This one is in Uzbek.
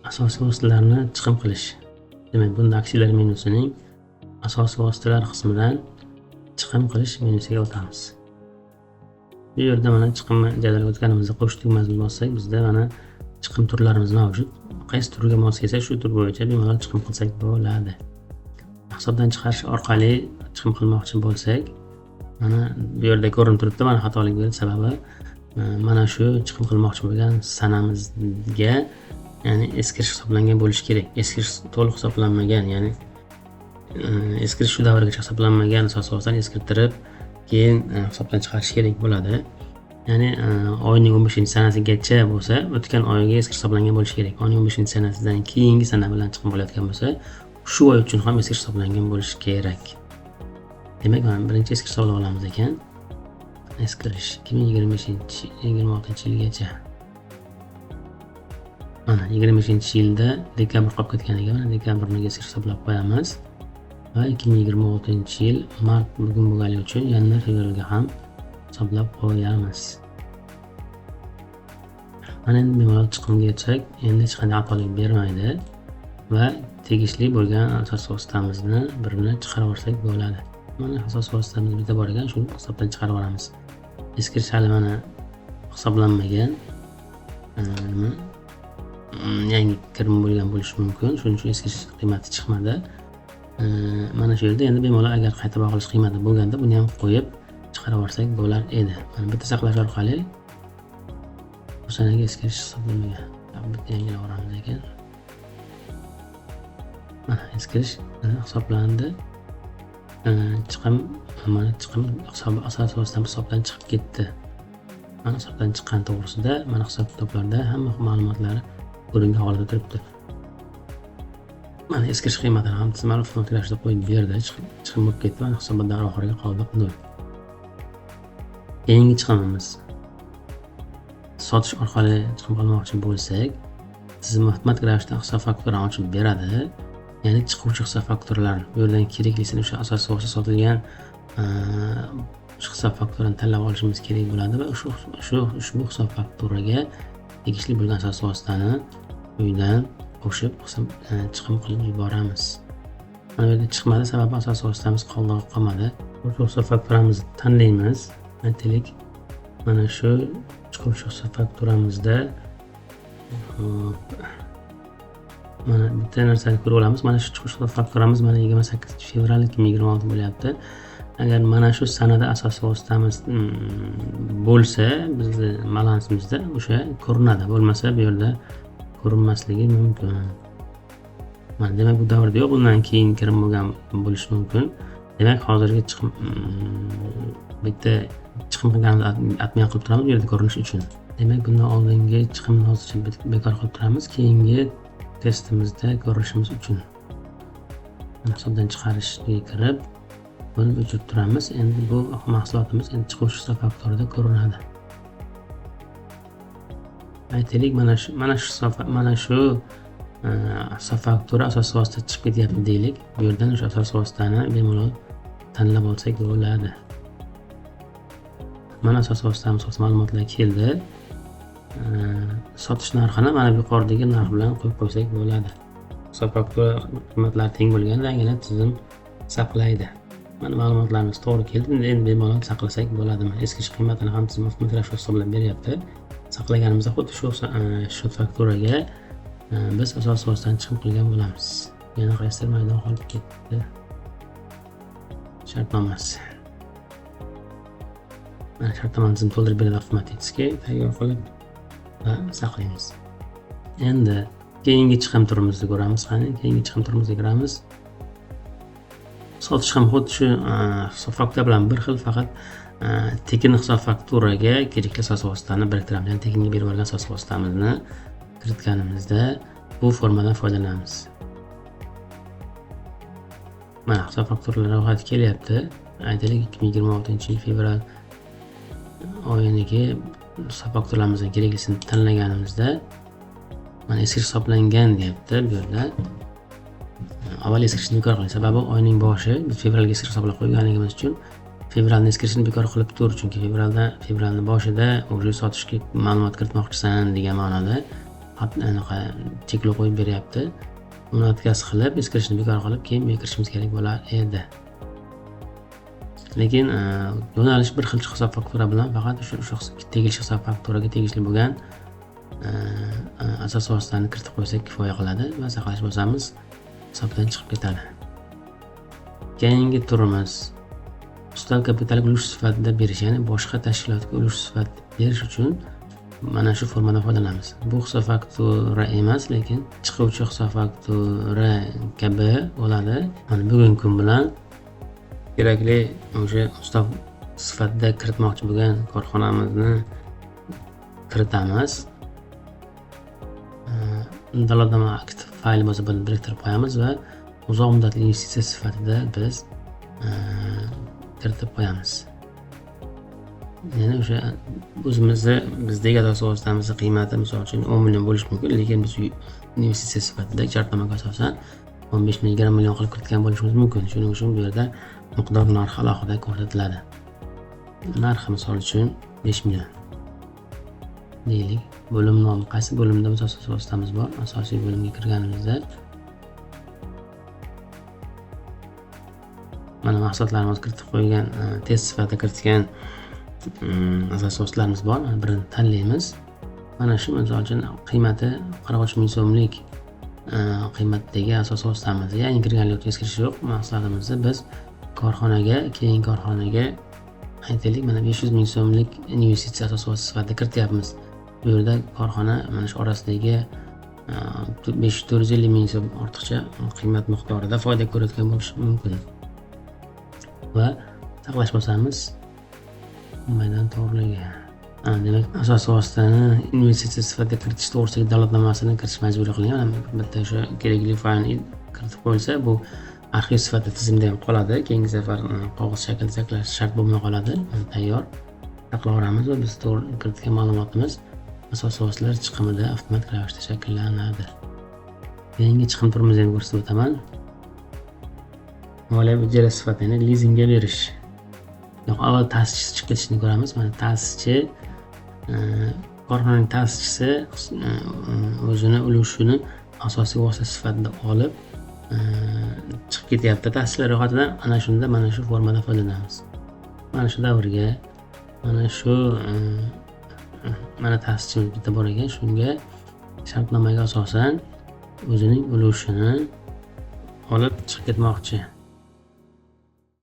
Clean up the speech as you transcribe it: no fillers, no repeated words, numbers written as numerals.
Asosiy vositalarni chiqim qilish. Demak, bunda aksiyalar menyusining asosiy vositalar qismidan chiqim qilish menyusiga o'tamiz. Bu yerda mana chiqim jadvaliga o'tganimizda qo'shib tugmasini bossak, bizda mana chiqim turlarimiz mavjud. Qaysi turga mos kelsa, shu tur bo'yicha bemalol chiqim qilsak bo'ladi. Hisobdan chiqarish orqali chiqim qilmoqchi bo'lsak, mana bu yerda ko'rinib turibdi, mana xatolik bo'ldi. Sababi mana shu chiqim qilmoqchi bo'lgan sanamizga, ya'ni eskirish hisoblangan bo'lishi kerak. Eskirish to'liq hisoblanmagan, ya'ni eskirish shu davrgacha hisoblanmagan asosdan eskirtirib, keyin hisobdan chiqarish kerak bo'ladi. Ya'ni oyning 15-sanasigacha bo'lsa, o'tgan oyga eskirish hisoblangan bo'lishi kerak. Oyning 15-sanasidan keyingi sana bilan chiqim bo'layotgan bo'lsa, shu oy uchun ham eskirish hisoblangan bo'lishi kerak. Demak, mana birinchi eskirish hisoblab olamiz ekan. Eskirish 2025-26-yilgacha. Mana 25-yilda dekabr qolib ketgan ekan. Mana dekabrni eskirish hisoblab qo'yamiz. Va 2026-yil mart bugun bo'lganligi uchun yanvar fevralga ham hisoblab qo'yamiz. Mana endi bemalol chiqimga o'tsak, endi hech qanday xatolik bermaydi va tegishli bo'lgan asosiy vositamizni birini chiqarib olsak bo'ladi. Mana asosiy vositamiz bitta bor ekan, shuni hisobdan chiqarib olamiz. Eskirish hali mana hisoblanmagan. Yangi kirim bo'lgan bo'lishi mumkin. Shuning uchun eskirish qiymati chiqmadi. Mana shu yerda endi bemalol agar qayta bag'ishlash qiymati bo'lganda buni ham qo'yib chiqarib olsak bo'lar edi. Mana bitta saqlash orqali bu sanaga eskirish hisoblanmagan. Bitta yangilab olamiz ekan. Mana eskirish hisoblandi. Chiqim mana chiqim asosiy vositamiz hisobdan chiqib ketdi. Mana hisobdan chiqqan to'g'risida mana hisob kitoblarda hamma ma'lumotlar ko'ringan holda turibdi. Mana eskirish qiymatini ham tizimli formatga qo'yib berdi. Chiqim bo'lib ketdi. Mana hisobotlar oxiriga qoldi 0. Keyingi chiqimimiz. Sotish orqali chiqim qilmoqchi bo'lsak, tizim avtomatik ravishda hisob fakturani ochib beradi. Ya'ni chiquvchi hisob fakturalarni bu yerdan keraklisini o'sha asosiy vosita sotilgan hisob fakturani tanlab olishimiz kerak bo'ladi va ushbu hisob fakturaga tegishli bo'lgan asosiy vositani uydan qo'shib chiqim qilib yuboramiz. Mana bu yerda chiqmadi, sababi asosiy vositamiz qolmadi. Bu hisob fakturamizni tanlaymiz. Aytaylik, mana shu chiquvchi hisob fakturamizda mana bitta narsani ko'rib olamiz. Mana shu chiquvchi hisob fakturamiz mana 28 fevral 2026 bo'lyapti. Agar mana shu sanada asosiy vositamiz bo'lsa, bizning balansimizda o'sha ko'rinadi. Bo'lmasa bu yerda ko'rinmasligi mumkin. Mana demak bu davrda yo'q, bundan keyin kirim bo'lgan bo'lishi mumkin. Demak, hozirgi chiqim bitta chiqim qilganimizni atmay qilib turamiz bu yerda ko'rinish uchun. Demak, bundan oldingi chiqimni hozircha bekor qilib turamiz. Keyingi testimizda ko'rishimiz uchun. Hisobdan chiqarishga kirib, buni o'chirib turamiz. Endi bu mahsulotimiz endi chiquvchi hisob fakturada ko'rinadi. Aytaylik, mana shu hisob faktura asosiy vosita chiqib ketyapti deylik. Bu yerdan o'sha asosiy vositani bemalol tanlab olsak bo'ladi. Mana asosiy vositamiz ma'lumotlar keldi. Sotish narxini mana bu yuqoridagi narx bilan qo'yib qo'ysak bo'ladi. Hisob faktura qiymatlari teng bo'lgandagina tizim saqlaydi. Mana ma'lumotlarimiz to'g'ri keldi. Endi bemalol saqlasak bo'ladi. Eskirish qiymatini ham tizim avtomatik hisoblab beryapti. Saqlaganimizda xuddi shu fakturaga biz asosiy vositani chiqim qilgan bo'lamiz. Yana qaysidir maydon qolib ketdi. Shartnomasi. Mana shartnomani tizim to'ldirib beradi avtomatik tayyor qilib va saqlaymiz. Endi keyingi chiqim turimizni ko'ramiz. Qani keyingi chiqim turimizga kiramiz. Sotish ham xuddi shu hisob faktura bilan bir xil, faqat tekin hisob fakturaga kerakli asosiy vositani biriktiramiz. Ya'ni tekinga berib olgan asosiy vositamizni kiritganimizda bu formadan foydalanamiz. Mana hisob fakturalar ro'yxati kelyapti. Aytaylik 2026-yil fevral oyiniki hisob fakturalarimizni keraklisini tanlaganimizda mana eskirish hisoblangan deyapti bu yerda. Avval eskirishni bekor qiling. Sababi oyning boshi biz fevralga eskirish hisoblab qo'yganligimiz uchun fevralni eskirishni bekor qilib tur, chunki fevralni boshida o'sha sotishga ma'lumot kiritmoqchisan degan ma'noda anaqa cheklov qo'yib beryapti. Uni o'tkaz qilib, eskirishni bekor qilib, keyin bu kirishimiz kerak bo'lar edi. Lekin yo'nalish bir xil hisob faktura bilan faqat o'sha tegishli hisob fakturaga tegishli bo'lgan asosiy vositalarni kiritib qo'ysak kifoya qiladi va saqlash bosamiz, hisobdan chiqib ketadi. Keyingi turimiz ustav kapitaliga ulush sifatida berish, ya'ni boshqa tashkilotga ulush sifatida berish uchun mana shu formadan foydalanamiz. Bu hisob faktura emas, lekin chiquvchi hisob faktura kabi bo'ladi. Mana bugungi kun bilan kerakli o'sha ustav sifatida kiritmoqchi bo'lgan korxonamizni kiritamiz. Dalolatnoma akt fayli bo'lsa buni biriktirib qo'yamiz va uzoq muddatli investitsiya sifatida biz kiritib qo'yamiz. Ya'ni o'sha bizdagi asosiy vositamizni qiymati misol uchun 10 million bo'lishi mumkin, lekin biz investitsiya sifatida shartnomaga asosan 15 million 20 million qilib kiritgan bo'lishimiz mumkin. Shuning uchun bu yerda miqdor narxi alohida ko'rsatiladi. Narxi misol uchun 5 million deylik. Bo'lim nomi qaysi bo'limda biz asosiy vositamiz bor? Asosiy bo'limga kirganimizda mana mahsulotlarimizni kiritib qo'ygan, test sifatida kiritgan asosiy vositalarimiz bor. Birini tanlaymiz. Mana shu misol uchun qiymati 43 ming so'mlik qiymatdagi asosiy vositamiz. Ya'ni kirganlik eskirish yo'q. Maqsadimiz biz keyin korxonaga aytaylik mana 500 ming so'mlik investitsiya asosiy vosita sifatida kirityapmiz. Bu yerda korxona mana shu orasidagi 450 ming so'm ortiqcha qiymat miqdorida foyda ko'rayotgan bo'lishi mumkin. Va saqlash bosamiz. Maydon to'g'riligi. Demak, asosiy vositani investitsiya sifatida kiritish to'g'risidagi dalolatnomasini kiritish majburiy qilingan. Bitta o'sha kerakli faylni kiritib qo'yilsa, bu arxiv sifatida tizimda ham qoladi. Keyingi safar qog'oz shaklida saqlash shart bo'lmay qoladi. Tayyor saqlayveramiz va biz to'g'ri kiritgan ma'lumotimiz asosiy vositalar chiqimida avtomatik ravishda shakllanadi. Keyingi chiqim turimizni ham ko'rsatib o'taman. Moliyaviy ijara sifatini lizingga berish. Avval ta'sischisi chiqib ketishini ko'ramiz. Mana ta'sischi korxonaning ta'sischisi o'zini ulushini asosiy vosita sifatida olib chiqib ketyapti. Ta'sischilar ro'yxatidan ana shunda mana shu formada foydalanamiz. Mana shu davrga mana shu mana ta'sischimiz bitta bor ekan, shunga shartnomaga asosan o'zining ulushini olib chiqib ketmoqchi.